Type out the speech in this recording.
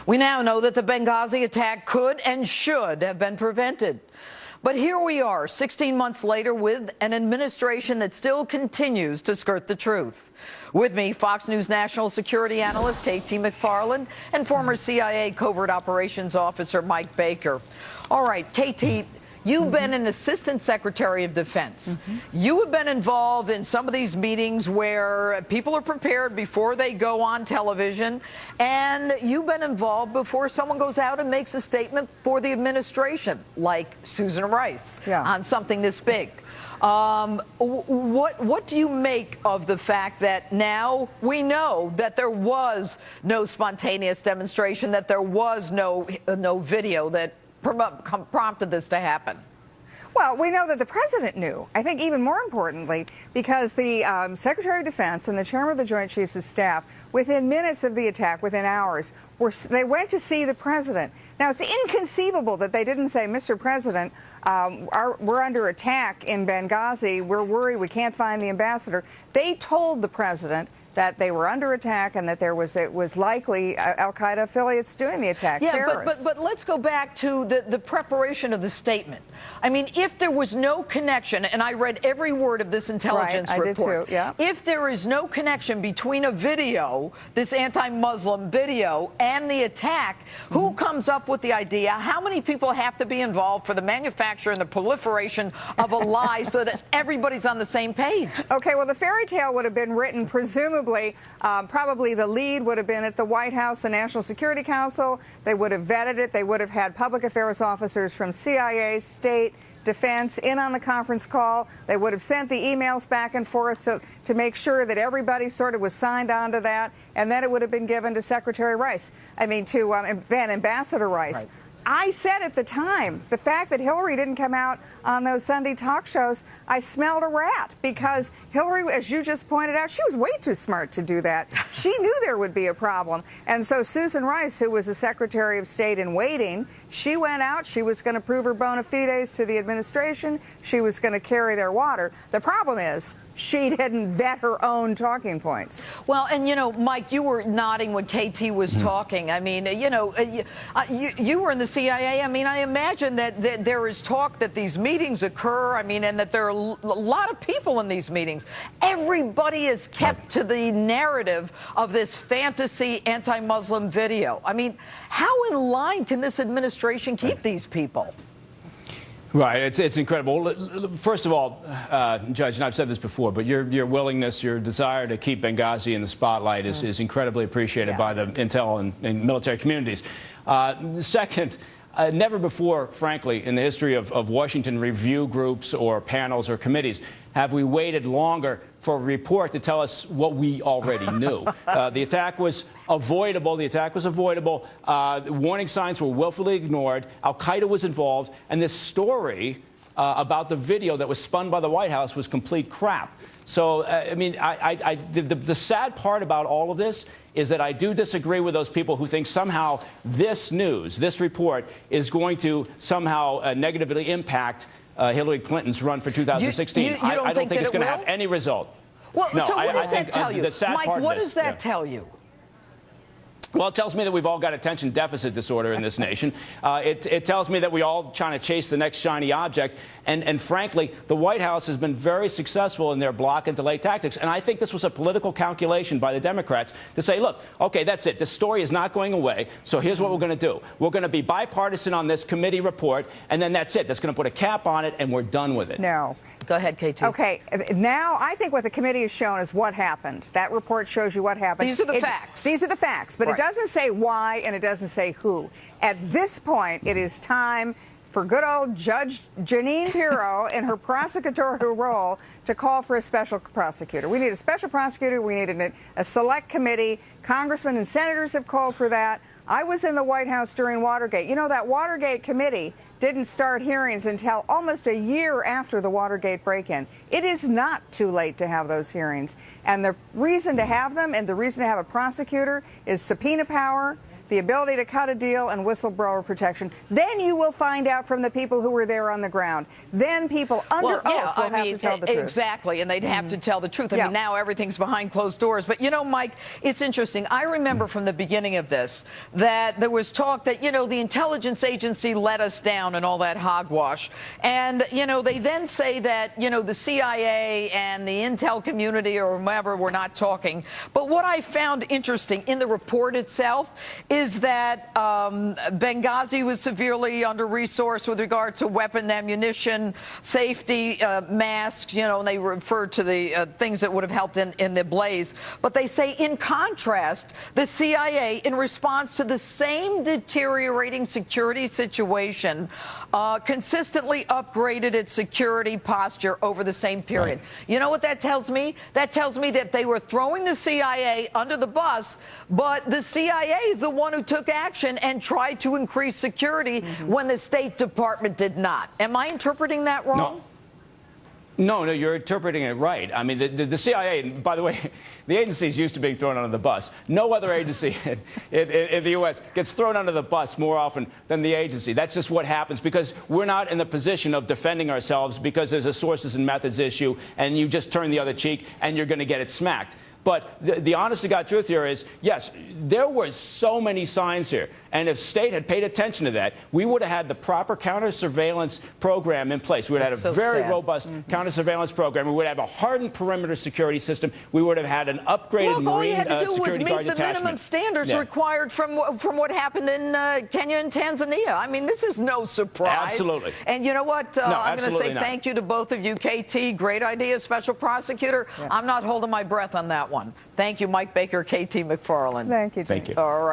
We now know that the Benghazi attack could and should have been prevented. But here we are, 16 months later, with an administration that still continues to skirt the truth. With me, Fox News national security analyst K.T. McFarland and former CIA covert operations officer Mike Baker. All right, K.T., you've been an assistant secretary of defense. You have been involved in some of these meetings where people are prepared before they go on television, and you've been involved before someone goes out and makes a statement for the administration, like Susan Rice, on something this big. What do you make of the fact that now we know that there was no spontaneous demonstration, that there was no video that prompted this to happen? Well, we know that the president knew. I think even more importantly, because the Secretary of Defense and the chairman of the Joint Chiefs of Staff, within minutes of the attack, within hours, they went to see the president. Now, it's inconceivable that they didn't say, Mr. President, we're under attack in Benghazi. We're worried. We can't find the ambassador. They told the president that they were under attack and that it was likely al-Qaeda affiliates doing the attack, terrorists. But let's go back to the preparation of the statement. I mean, if there was no connection, and I read every word of this intelligence report. I did too, yeah. If there is no connection between a video, this anti-Muslim video, and the attack, who comes up with the idea? How many people have to be involved for the manufacture and the proliferation of a lie so that everybody's on the same page? Okay, well, the fairy tale would have been written presumably. Probably the lead would have been at the White House, the National Security Council. They would have vetted it. They would have had public affairs officers from CIA, state, defense in on the conference call. They would have sent the emails back and forth to make sure that everybody sort of was signed on to that. And then it would have been given to Secretary Rice. I mean, to then Ambassador Rice. Right. I said at the time, the fact that Hillary didn't come out on those Sunday talk shows, I smelled a rat, because Hillary, as you just pointed out, she was way too smart to do that. She knew there would be a problem. And so Susan Rice, who was the Secretary of State in waiting, she went out. She was going to prove her bona fides to the administration. She was going to carry their water. The problem is, she didn't vet her own talking points. Well, and, you know, Mike, you were nodding when KT was talking. I mean, you know, you were in the CIA. I mean, I imagine that there is talk that these meetings occur, I mean, and that there are a lot of people in these meetings. Everybody is kept to the narrative of this fantasy anti-Muslim video. I mean, how in line can this administration keep these people? Right, it's incredible. First of all, Judge, and I've said this before, but your willingness, your desire to keep Benghazi in the spotlight is incredibly appreciated by the intel and military communities. Second, never before, frankly, in the history of Washington review groups or panels or committees have we waited longer for a report to tell us what we already knew. The attack was avoidable. The attack was avoidable. Warning signs were willfully ignored. Al-Qaeda was involved. And this story about the video that was spun by the White House was complete crap. So, I mean, the sad part about all of this is that I do disagree with those people who think somehow this news, this report, is going to somehow negatively impact Hillary Clinton's run for 2016. I don't think it's going to have any result. Well, no, so what does that tell you? The sad Mike, part what of does that tell you? Well, it tells me that we've all got attention deficit disorder in this nation. It tells me that we all trying to chase the next shiny object. And frankly, the White House has been very successful in their block and delay tactics. And I think this was a political calculation by the Democrats to say, look, OK, that's it. This story is not going away. So here's what we're going to do. We're going to be bipartisan on this committee report. And then that's it. That's going to put a cap on it. And we're done with it. No. Go ahead, KT. OK. Now, I think what the committee has shown is what happened. That report shows you what happened. These are the facts. These are the facts. But it doesn't say why and it doesn't say who. At this point, it is time for good old Judge Jeanine Pirro in her prosecutorial role to call for a special prosecutor. We need a special prosecutor. We need a select committee. Congressmen and senators have called for that. I was in the White House during Watergate. You know, that Watergate committee didn't start hearings until almost a year after the Watergate break-in. It is not too late to have those hearings. And the reason to have them and the reason to have a prosecutor is subpoena power, the ability to cut a deal, and whistleblower protection. Then you will find out from the people who were there on the ground. Then people under oath will have to tell the truth. Exactly, and they'd have to tell the truth. I Yeah. mean, now everything's behind closed doors. But, you know, Mike, it's interesting. I remember from the beginning of this that there was talk that, you know, the intelligence agency let us down and all that hogwash. And, you know, they then say that, you know, the CIA and the intel community or whomever were not talking. But what I found interesting in the report itself is that Benghazi was severely under-resourced with regard to weapon ammunition, safety, masks, you know, and they refer to the things that would have helped in the blaze. But they say, in contrast, the CIA, in response to the same deteriorating security situation, consistently upgraded its security posture over the same period. Right. You know what that tells me? That tells me that they were throwing the CIA under the bus, but the CIA is the one who took action and tried to increase security when the State Department did not. Am I interpreting that wrong? No, you're interpreting it right. I mean, the CIA, and by the way, the agency is used to being thrown under the bus. No other agency in the U.S. gets thrown under the bus more often than the agency. That's just what happens because we're not in the position of defending ourselves because there's a sources and methods issue and you just turn the other cheek and you're going to get it smacked. But the honest-to-God truth here is, yes, there were so many signs here. And if State had paid attention to that, we would have had the proper counter-surveillance program in place. We would have had a very robust counter-surveillance program. We would have a hardened perimeter security system. We would have had an upgraded Marine security guard detachment. Meet the minimum standards required from what happened in Kenya and Tanzania. I mean, this is no surprise. Absolutely. And you know what? I'm going to say thank you to both of you. KT, great idea, Special Prosecutor. I'm not holding my breath on that one. Thank you, Mike Baker, KT McFarland. Thank you, Jeanine. Thank you. All right.